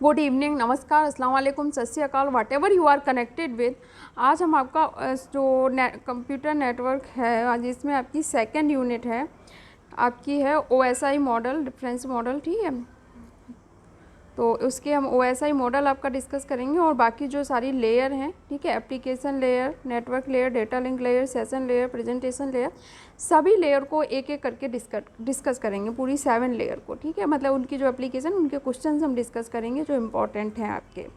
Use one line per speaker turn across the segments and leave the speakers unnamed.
Good evening, नमस्कार, अस्सलाम वालेकुम, सत श्री अकाल, whatever you are connected with. आज हम आपका जो कंप्यूटर नेटवर्क है, आज इसमें आपकी सेकंड यूनिट है, आपकी है OSI मॉडल, रेफरेंस मॉडल, ठीक है। तो उसके हम OSI मॉडल आपका डिस्कस करेंगे और बाकी जो सारी लेयर हैं, ठीक है, application layer, network layer, data link layer, session layer, presentation layer, सभी लेयर को एक एक करके डिस्कस करेंगे, पूरी 7 लेयर को, ठीक है। मतलब उनकी जो एप्लीकेशन, उनके क्वेश्चन हम डिस्कस करेंगे जो इम्पोर्टेंट हैं आपके।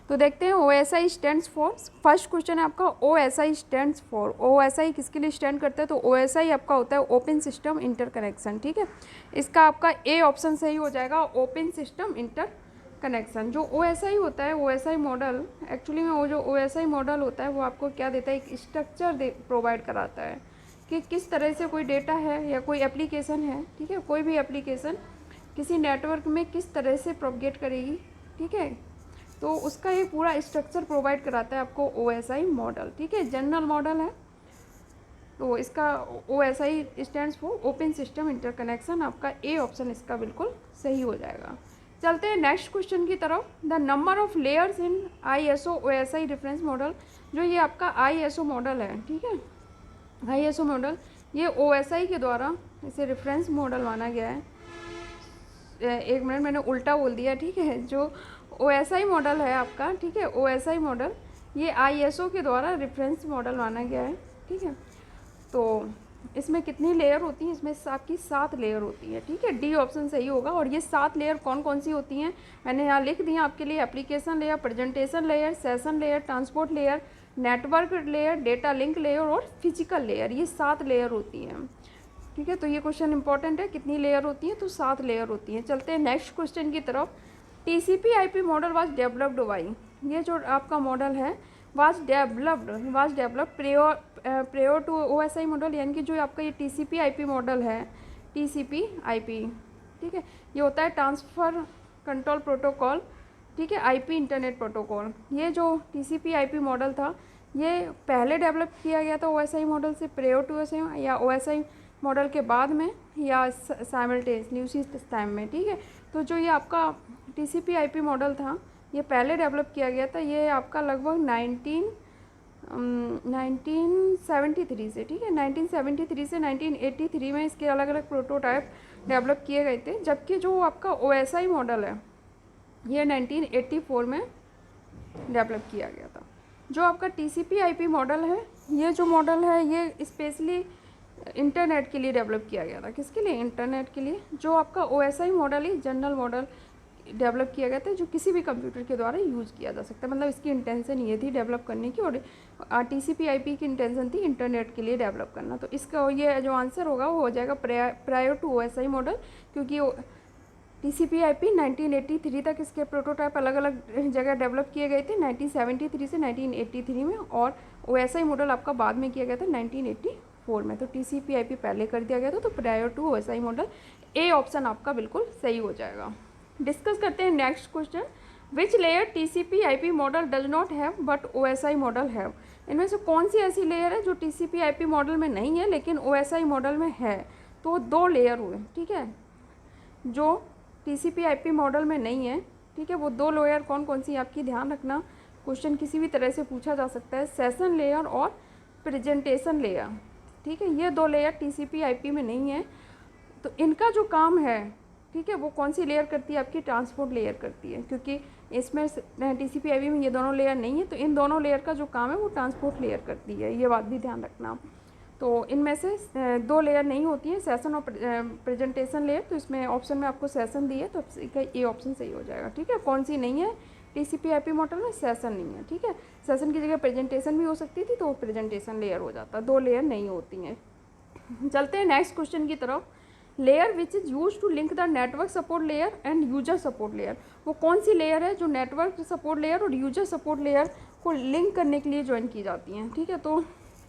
तो देखते हैं OSI stands for. First question है आपका OSI स्टैंड्स फॉर। OSI किसके लिए स्टैंड करता है? तो OSI आपका होता है ओपन सिस्टम इंटरकनेक्शन, ठीक है। इसका आपका ए ऑप्शन सही हो जाएगा, ओपन सिस्टम इंटर कनेक्शन। जो OSI होता है, OSI मॉडल, एक्चुअली में वो जो OSI मॉडल होता है वो आपको क्या देता है, एक स्ट्रक्चर प्रोवाइड कराता है कि किस तरह से कोई डेटा है या कोई एप्लीकेशन है, ठीक है, कोई भी एप्लीकेशन किसी नेटवर्क में किस तरह से प्रोपगेट करेगी, ठीक है। तो उसका एक पूरा स्ट्रक्चर प्रोवाइड कराता है आपको OSI मॉडल, ठीक है, जनरल मॉडल है। तो इसका OSI stands for open system interconnection, आपका ए ऑप्शन इसका बिल्कुल सही हो जाएगा। चलते हैं नेक्स्ट क्वेश्चन की तरफ। The number of layers in ISO OSI reference model. जो ये आपका ISO मॉडल है, ठीक है, ISO मॉडल, ये OSI के द्वारा इसे रेफरेंस मॉडल माना गया है। एक मिनट, मैंने उल्टा बोल दिया, ठीक है। जो OSI मॉडल है आपका, ठीक है, OSI मॉडल ये ISO के द्वारा रेफरेंस मॉडल माना गया है, ठीक है। तो इसमें कितनी लेयर होती हैं? इसमें आपकी 7 लेयर होती है, ठीक है, डी ऑप्शन सही होगा। और ये 7 लेयर कौन कौन सी होती हैं मैंने यहाँ लिख दिया आपके लिए। Application layer, presentation layer, session layer, transport layer, network layer, data link layer और फिजिकल लेयर, ये 7 लेयर होती हैं, ठीक है। तो ये क्वेश्चन इंपॉर्टेंट है, कितनी लेयर होती हैं? तो 7 लेयर होती हैं। चलते हैं नेक्स्ट क्वेश्चन की तरफ। TCP/IP model was developed by. ये जो आपका मॉडल है was developed prior to OSI model, यानी कि जो आपका ये TCP/IP मॉडल है, TCP/IP, ठीक है, ये होता है ट्रांसफ़र कंट्रोल प्रोटोकॉल, ठीक है, IP इंटरनेट प्रोटोकॉल। ये जो TCP/IP मॉडल था ये पहले डेवलप किया गया था OSI मॉडल से, प्रेयर टू OSI, या OSI मॉडल के बाद में, या साइमल्टेनियसली उसी टाइम में, ठीक है। तो जो ये आपका TCP/IP मॉडल था ये पहले डेवलप किया गया था, ये आपका लगभग 1973 से, ठीक है, 1973 से 1983 में इसके अलग अलग प्रोटोटाइप डेवलप किए गए थे। जबकि जो आपका OSI मॉडल है ये 1984 में डेवलप किया गया था। जो आपका TCP/IP मॉडल है, ये जो मॉडल है ये स्पेशली इंटरनेट के लिए डेवलप किया गया था। किसके लिए? इंटरनेट के लिए। जो आपका OSI मॉडल है जनरल मॉडल डेवलप किया गया था, जो किसी भी कंप्यूटर के द्वारा यूज़ किया जा सकता है। मतलब इसकी इंटेंशन ये थी डेवलप करने की, और TCP/IP की इंटेंशन थी इंटरनेट के लिए डेवलप करना। तो इसका ये जो आंसर होगा वो हो जाएगा प्रायर टू OSI मॉडल, क्योंकि TCP/IP 1983 तक इसके प्रोटोटाइप अलग अलग जगह डेवलप किए गए थे, 1973 से 1983 में, और OSI मॉडल आपका बाद में किया गया था 1984 में। तो TCP/IP पहले कर दिया गया था, तो prior to OSI model, A option आपका बिल्कुल सही हो जाएगा। डिस्कस करते हैं next question. Which layer TCP/IP model does not have but OSI model have. इनमें से कौन सी ऐसी लेयर है जो TCP/IP मॉडल में नहीं है लेकिन OSI मॉडल में है? तो 2 लेयर हुए, ठीक है, जो TCP/IP मॉडल में नहीं है, ठीक है, वो 2 लेयर कौन कौन सी आपकी ध्यान रखना, क्वेश्चन किसी भी तरह से पूछा जा सकता है। सेशन लेयर और प्रेजेंटेशन लेयर, ठीक है, ये 2 लेयर TCP/IP में नहीं है। तो इनका जो काम है, ठीक है, वो कौन सी लेयर करती है? आपकी ट्रांसपोर्ट लेयर करती है, क्योंकि इसमें TCP/IP में ये दोनों लेयर नहीं है। तो इन दोनों लेयर का जो काम है वो ट्रांसपोर्ट लेयर करती है, ये बात भी ध्यान रखना। तो इनमें से 2 लेयर नहीं होती हैं, सेशन और प्रेजेंटेशन लेयर। तो इसमें ऑप्शन में आपको सेशन दी है, तो इसका ये ऑप्शन सही हो जाएगा, ठीक है। कौन सी नहीं है TCP/IP मॉडल में? सेशन नहीं है, ठीक है। सेशन की जगह प्रेजेंटेशन भी हो सकती थी, तो प्रेजेंटेशन लेयर हो जाता। 2 लेयर नहीं होती हैं। चलते हैं नेक्स्ट क्वेश्चन की तरफ। Layer which is use to link the network support layer and user support layer. वो कौन सी लेयर है जो नेटवर्क सपोर्ट लेयर और यूजर सपोर्ट लेयर को लिंक करने के लिए ज्वाइन की जाती हैं, ठीक है। तो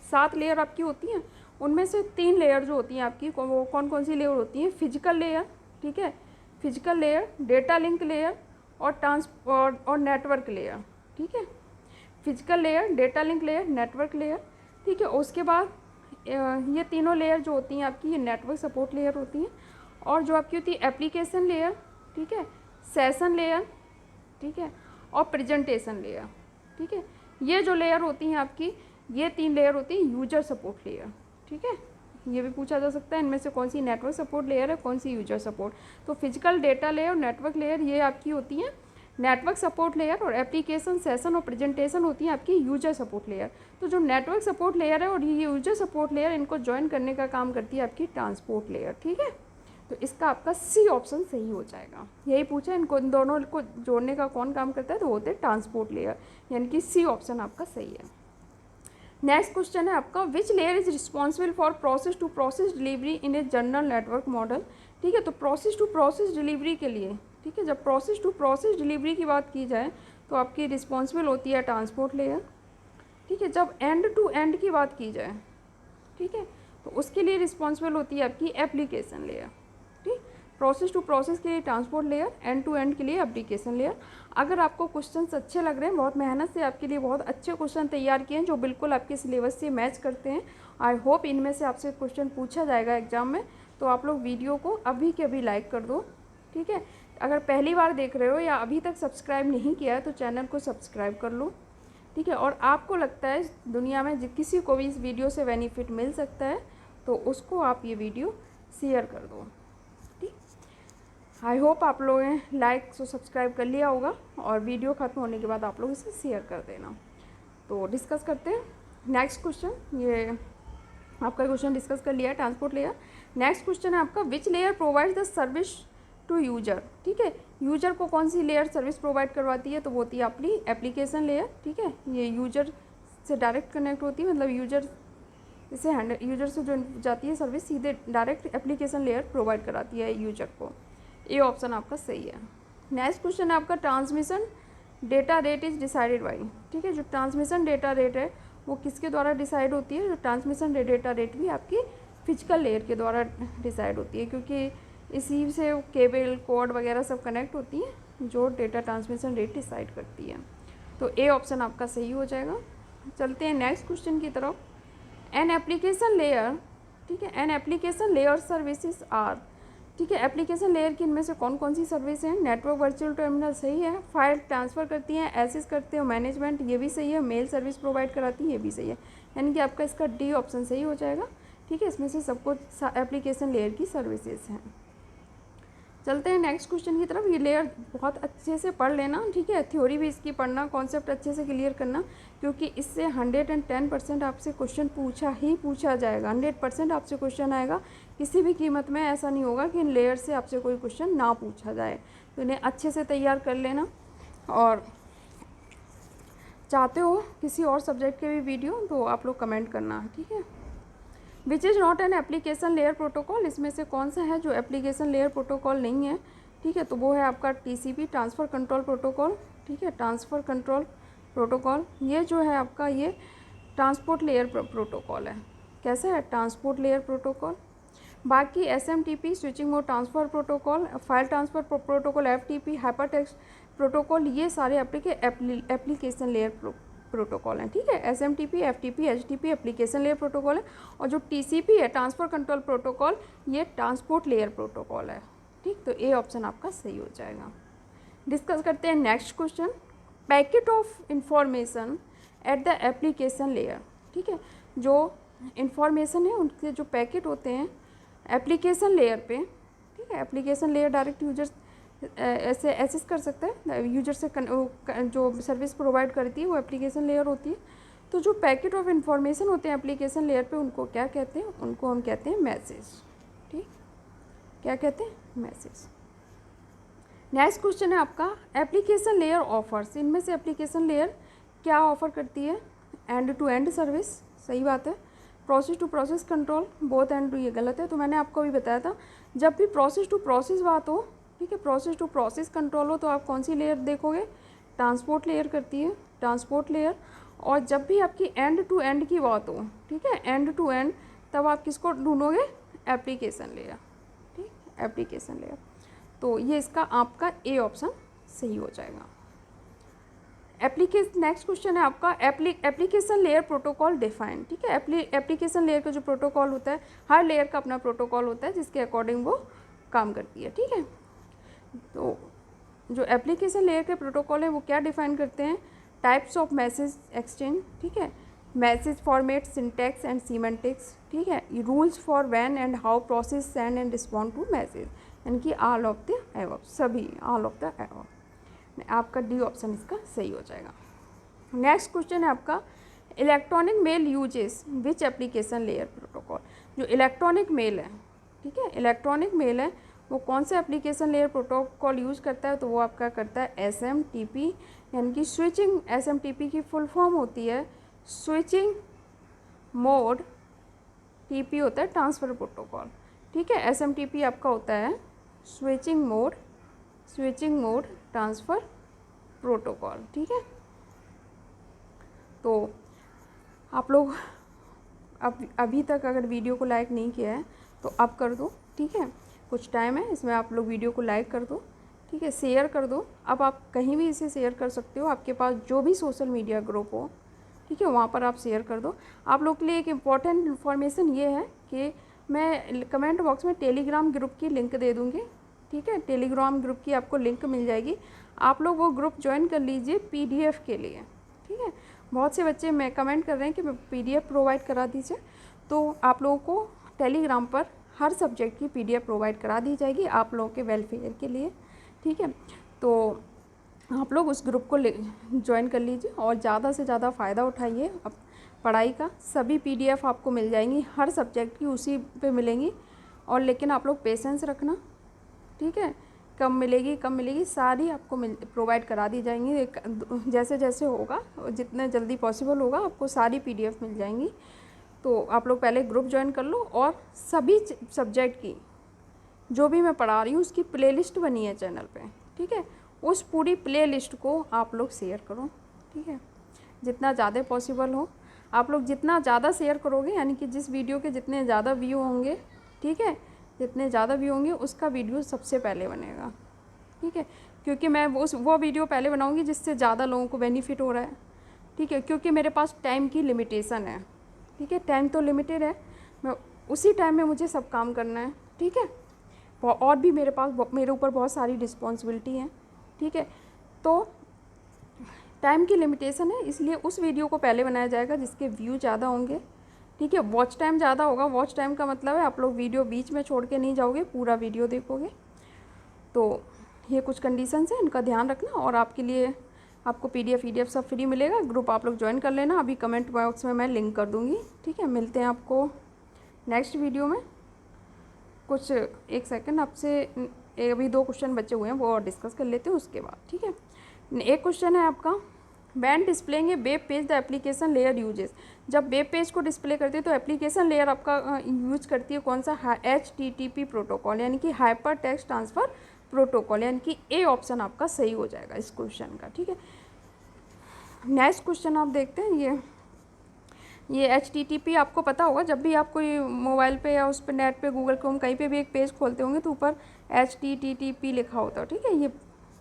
7 लेयर आपकी होती हैं, उनमें से 3 लेयर जो होती हैं आपकी, वो कौन कौन सी लेयर होती हैं? फिजिकल लेयर, ठीक है, physical layer, data link layer और नेटवर्क लेयर, ठीक है। Physical layer, data link layer, network layer, ठीक है। उसके बाद ये तीनों लेयर जो होती हैं आपकी, ये नेटवर्क सपोर्ट लेयर होती हैं। और जो आपकी होती है एप्लीकेशन लेयर, ठीक है, सेशन लेयर, ठीक है, और प्रेजेंटेशन लेयर। ठीक है, ये जो लेयर होती हैं आपकी, ये 3 लेयर होती हैं यूजर सपोर्ट लेयर। ठीक है, ये भी पूछा जा सकता है इनमें से कौन सी नेटवर्क सपोर्ट लेयर है, कौन सी यूजर सपोर्ट। तो फिजिकल डेटा लेयर और नेटवर्क लेयर ये आपकी होती हैं नेटवर्क सपोर्ट लेयर, और एप्लीकेशन सेशन और प्रेजेंटेशन होती है आपकी यूजर सपोर्ट लेयर। तो जो नेटवर्क सपोर्ट लेयर है और ये यूजर सपोर्ट लेयर, इनको ज्वाइन करने का काम करती है आपकी ट्रांसपोर्ट लेयर। ठीक है, तो इसका आपका सी ऑप्शन सही हो जाएगा। यही पूछा इन दोनों को जोड़ने का कौन काम करता है, तो होते हैं ट्रांसपोर्ट लेयर, यानी कि सी ऑप्शन आपका सही है। नेक्स्ट क्वेश्चन है आपका, which layer is responsible for process to process delivery in a general network model. ठीक है, तो प्रोसेस टू प्रोसेस डिलीवरी के लिए, ठीक है, जब प्रोसेस टू प्रोसेस डिलीवरी की बात की जाए तो आपकी रिस्पॉन्सिबल होती है ट्रांसपोर्ट लेयर। ठीक है, जब एंड टू एंड की बात की जाए, ठीक है, तो उसके लिए रिस्पॉन्सिबल होती है आपकी एप्लीकेशन लेयर। ठीक, प्रोसेस टू प्रोसेस के लिए transport layer, end to end के लिए एप्लीकेशन लेयर। अगर आपको क्वेश्चंस अच्छे लग रहे हैं, बहुत मेहनत से आपके लिए बहुत अच्छे क्वेश्चन तैयार किए हैं जो बिल्कुल आपके सिलेबस से मैच करते हैं। आई होप इनमें से आपसे क्वेश्चन पूछा जाएगा एग्जाम में, तो आप लोग वीडियो को अभी के अभी लाइक कर दो। ठीक है, अगर पहली बार देख रहे हो या अभी तक सब्सक्राइब नहीं किया है तो चैनल को सब्सक्राइब कर लो। ठीक है, और आपको लगता है दुनिया में किसी को भी इस वीडियो से बेनिफिट मिल सकता है तो उसको आप ये वीडियो शेयर कर दो। ठीक, आई होप आप लोगों ने लाइक और सब्सक्राइब कर लिया होगा, और वीडियो ख़त्म होने के बाद आप लोग इसे शेयर कर देना। तो डिस्कस करते हैं नेक्स्ट क्वेश्चन। ये आपका क्वेश्चन डिस्कस कर लिया है ट्रांसपोर्ट लेयर। नेक्स्ट क्वेश्चन है आपका, which layer provide the service to user. ठीक है, यूजर को कौन सी लेयर सर्विस प्रोवाइड करवाती है, तो वो होती है अपनी एप्लीकेशन लेयर। ठीक है, ये यूजर से डायरेक्ट कनेक्ट होती है, मतलब यूजर से जो जाती है सर्विस सीधे डायरेक्ट एप्लीकेशन लेयर प्रोवाइड कराती है यूजर को। ये ऑप्शन आपका सही है। नेक्स्ट क्वेश्चन है आपका, transmission data rate is decided by. ठीक है, जो ट्रांसमिशन डेटा रेट है वो किसके द्वारा डिसाइड होती है, जो ट्रांसमिशन डेटा रेट भी आपकी फिजिकल लेयर के द्वारा डिसाइड होती है, क्योंकि इसी से केबल कोड वगैरह सब कनेक्ट होती हैं जो डेटा ट्रांसमिशन रेट डिसाइड करती है। तो ए ऑप्शन आपका सही हो जाएगा। चलते हैं नेक्स्ट क्वेश्चन की तरफ। एन एप्लीकेशन लेयर, ठीक है, an application layer services are. ठीक है, एप्लीकेशन लेयर की इनमें से कौन कौन सी सर्विस हैं, नेटवर्क वर्चुअल टर्मिनल सही है, फाइल ट्रांसफ़र करती हैं, एसेस करते हो मैनेजमेंट ये भी सही है, मेल सर्विस प्रोवाइड कराती है ये भी सही है, यानी कि आपका इसका डी ऑप्शन सही हो जाएगा। ठीक है, इसमें से सब कुछ एप्लीकेशन लेयर की सर्विसेज हैं। चलते हैं नेक्स्ट क्वेश्चन की तरफ। ये लेयर बहुत अच्छे से पढ़ लेना, ठीक है, थ्योरी भी इसकी पढ़ना, कॉन्सेप्ट अच्छे से क्लियर करना, क्योंकि इससे 110% आपसे क्वेश्चन पूछा जाएगा। 100% आपसे क्वेश्चन आएगा, किसी भी कीमत में ऐसा नहीं होगा कि इन लेयर से आपसे कोई क्वेश्चन ना पूछा जाए। तो इन्हें अच्छे से तैयार कर लेना, और चाहते हो किसी और सब्जेक्ट के भी वीडियो तो आप लोग कमेंट करना। ठीक है, which is not an application layer protocol, इसमें से कौन सा है जो एप्लीकेशन लेयर प्रोटोकॉल नहीं है। ठीक है, तो वो है आपका TCP, ट्रांसफ़र कंट्रोल प्रोटोकॉल। ठीक है, ट्रांसफ़र कंट्रोल प्रोटोकॉल ये जो है आपका ये ट्रांसपोर्ट लेयर प्रोटोकॉल है। कैसा है, ट्रांसपोर्ट लेयर प्रोटोकॉल। बाकी SMTP, switching mode transfer protocol, file transfer protocol, FTP, hypertext protocol, ये सारे एप्लीकेशन लेयर प्रोटोकॉल हैं। ठीक है, SMTP, FTP, HTTP application layer protocol है, और जो TCP है ट्रांसफ़र कंट्रोल प्रोटोकॉल ये ट्रांसपोर्ट लेयर प्रोटोकॉल है। ठीक, तो ए ऑप्शन आपका सही हो जाएगा। डिस्कस करते हैं next question. Packet of information at the application layer. ठीक है, जो इंफॉर्मेशन है उनके जो पैकेट होते हैं एप्लीकेशन लेयर पे, ठीक है, एप्लीकेशन लेयर डायरेक्ट यूजर ऐसे एसेस कर सकते हैं, यूजर से जो सर्विस प्रोवाइड करती है वो एप्लीकेशन लेयर होती है। तो जो पैकेट ऑफ इंफॉर्मेशन होते हैं एप्लीकेशन लेयर पे उनको क्या कहते हैं, उनको हम कहते हैं मैसेज। ठीक, क्या कहते हैं, मैसेज। नेक्स्ट क्वेश्चन है आपका, एप्लीकेशन लेयर ऑफर्स, इनमें से एप्लीकेशन लेयर क्या ऑफर करती है, एंड टू एंड सर्विस, सही बात है। Process to process control, both end to, ये गलत है। तो मैंने आपको भी बताया था, जब भी प्रोसेस टू प्रोसेस बात हो, ठीक है, प्रोसेस टू प्रोसेस कंट्रोल हो, तो आप कौन सी लेयर देखोगे, ट्रांसपोर्ट लेयर करती है, ट्रांसपोर्ट लेयर। और जब भी आपकी एंड टू एंड की बात हो, ठीक है, एंड टू एंड, तब आप किसको ढूंढोगे, एप्लीकेशन लेयर। ठीक, एप्लीकेशन लेयर। तो ये इसका आपका ए ऑप्शन सही हो जाएगा। नेक्स्ट क्वेश्चन है आपका, एप्लीकेशन लेयर प्रोटोकॉल डिफाइन। ठीक है, एप्लीकेशन लेयर का जो प्रोटोकॉल होता है, हर लेयर का अपना प्रोटोकॉल होता है जिसके अकॉर्डिंग वो काम करती है। ठीक है, तो जो एप्लीकेशन लेयर के प्रोटोकॉल है वो क्या डिफाइन करते हैं, टाइप्स ऑफ मैसेज एक्सचेंज, ठीक है, message format, syntax and semantics, ठीक है, rules for when and how process send and respond to message, यानी कि ऑल ऑफ द एबव, सभी ऑल ऑफ द एबव। आपका डी ऑप्शन इसका सही हो जाएगा। नेक्स्ट क्वेश्चन है आपका electronic mail uses which application layer protocol. जो इलेक्ट्रॉनिक मेल है, ठीक है, इलेक्ट्रॉनिक मेल है वो कौन से एप्लीकेशन लेयर प्रोटोकॉल यूज़ करता है, तो वो आपका करता है SMTP, यानी कि स्विचिंग। SMTP की फुल फॉर्म होती है स्विचिंग मोड, TP होता है ट्रांसफ़र प्रोटोकॉल, ठीक है। SMTP आपका होता है स्विचिंग मोड ट्रांसफ़र प्रोटोकॉल, ठीक है। तो आप लोग अभी तक अगर वीडियो को लाइक नहीं किया है तो अब कर दो, ठीक है, कुछ टाइम है इसमें, आप लोग वीडियो को लाइक कर दो, ठीक है, शेयर कर दो। अब आप कहीं भी इसे शेयर कर सकते हो, आपके पास जो भी सोशल मीडिया ग्रुप हो, ठीक है, वहाँ पर आप शेयर कर दो। आप लोग के लिए एक इम्पॉर्टेंट इन्फॉर्मेशन ये है कि मैं कमेंट बॉक्स में टेलीग्राम ग्रुप की लिंक दे दूँगी, ठीक है, टेलीग्राम ग्रुप की आपको लिंक मिल जाएगी। आप लोग वो ग्रुप ज्वाइन कर लीजिए PDF के लिए, ठीक है। बहुत से बच्चे मैं कमेंट कर रहे हैं कि PDF प्रोवाइड करा दीजिए, तो आप लोगों को टेलीग्राम पर हर सब्जेक्ट की PDF प्रोवाइड करा दी जाएगी आप लोगों के वेलफेयर के लिए, ठीक है। तो आप लोग उस ग्रुप को ज्वाइन कर लीजिए और ज़्यादा से ज़्यादा फ़ायदा उठाइए अब पढ़ाई का। सभी PDF आपको मिल जाएंगी, हर सब्जेक्ट की उसी पे मिलेंगी। और लेकिन आप लोग पेशेंस रखना, ठीक है, कब मिलेगी सारी आपको प्रोवाइड करा दी जाएंगी। जैसे जैसे होगा, जितने जल्दी पॉसिबल होगा, आपको सारी PDF मिल जाएंगी। तो आप लोग पहले ग्रुप ज्वाइन कर लो और सभी सब्जेक्ट की जो भी मैं पढ़ा रही हूँ उसकी प्लेलिस्ट बनी है चैनल पे, ठीक है, उस पूरी प्लेलिस्ट को आप लोग शेयर करो, ठीक है, जितना ज़्यादा पॉसिबल हो। आप लोग जितना ज़्यादा शेयर करोगे, यानी कि जिस वीडियो के जितने ज़्यादा व्यू होंगे, ठीक है, जितने ज़्यादा व्यू होंगे उसका वीडियो सबसे पहले बनेगा, ठीक है, क्योंकि मैं वो वीडियो पहले बनाऊँगी जिससे ज़्यादा लोगों को बेनिफिट हो रहा है, ठीक है, क्योंकि मेरे पास टाइम की लिमिटेशन है, ठीक है, टाइम तो लिमिटेड है, मैं उसी टाइम में मुझे सब काम करना है, ठीक है, और भी मेरे ऊपर बहुत सारी रिस्पॉन्सिबिलिटी हैं, ठीक है। तो टाइम की लिमिटेशन है, इसलिए उस वीडियो को पहले बनाया जाएगा जिसके व्यू ज़्यादा होंगे, ठीक है, वॉच टाइम ज़्यादा होगा। वॉच टाइम का मतलब है आप लोग वीडियो बीच में छोड़ के नहीं जाओगे, पूरा वीडियो देखोगे। तो ये कुछ कंडीशंस हैं, इनका ध्यान रखना। और आपके लिए आपको PDF सब फ्री मिलेगा। ग्रुप आप लोग ज्वाइन कर लेना, अभी कमेंट बॉक्स में मैं लिंक कर दूँगी, ठीक है। मिलते हैं आपको नेक्स्ट वीडियो में। कुछ एक सेकंड, आपसे अभी 2 क्वेश्चन बचे हुए हैं, वो और डिस्कस कर लेते हैं उसके बाद, ठीक है। एक क्वेश्चन है आपका, when displaying A web page the application layer uses. जब वेब पेज को डिस्प्ले करते हैं तो एप्लीकेशन लेयर आपका यूज करती है कौन सा, HTTP प्रोटोकॉल, यानी कि हाइपर टेक्स्ट ट्रांसफ़र प्रोटोकॉल, यानी कि A ऑप्शन आपका सही हो जाएगा इस क्वेश्चन का, ठीक है। नेक्स्ट क्वेश्चन आप देखते हैं, ये HTTP आपको पता होगा, जब भी आप कोई मोबाइल पे या उस पर नेट पे गूगल क्रोम कहीं पे भी एक पेज खोलते होंगे तो ऊपर HTTP लिखा होता है, ठीक है। ये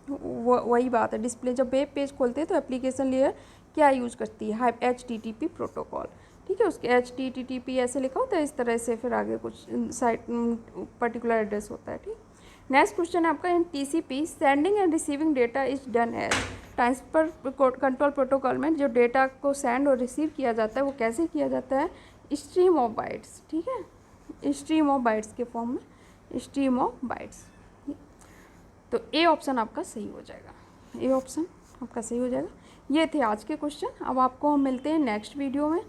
वही बात है, डिस्प्ले जब वेब पेज खोलते हैं तो एप्लीकेशन लेयर क्या यूज़ करती है, HTTP प्रोटोकॉल, ठीक है। उसके HTTP ऐसे लिखा होता है, इस तरह से फिर आगे कुछ साइट पर्टिकुलर एड्रेस होता है, ठीक। नेक्स्ट क्वेश्चन है आपका, in TCP sending and receiving data is done as. Transfer control protocol में जो डेटा को सेंड और रिसीव किया जाता है वो कैसे किया जाता है, स्ट्रीम ऑफ बाइट्स, ठीक है, स्ट्रीम ऑफ बाइट्स के फॉर्म में, स्ट्रीम ऑफ बाइट्स। तो A ऑप्शन आपका सही हो जाएगा, A ऑप्शन आपका सही हो जाएगा। ये थे आज के क्वेश्चन। अब आपको हम मिलते हैं नेक्स्ट वीडियो में,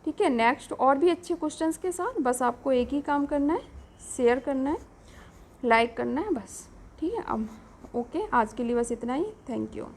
ठीक है, नेक्स्ट और भी अच्छे क्वेश्चंस के साथ। बस आपको एक ही काम करना है, शेयर करना है, लाइक करना है, बस, ठीक है। अब ओके, आज के लिए बस इतना ही, थैंक यू।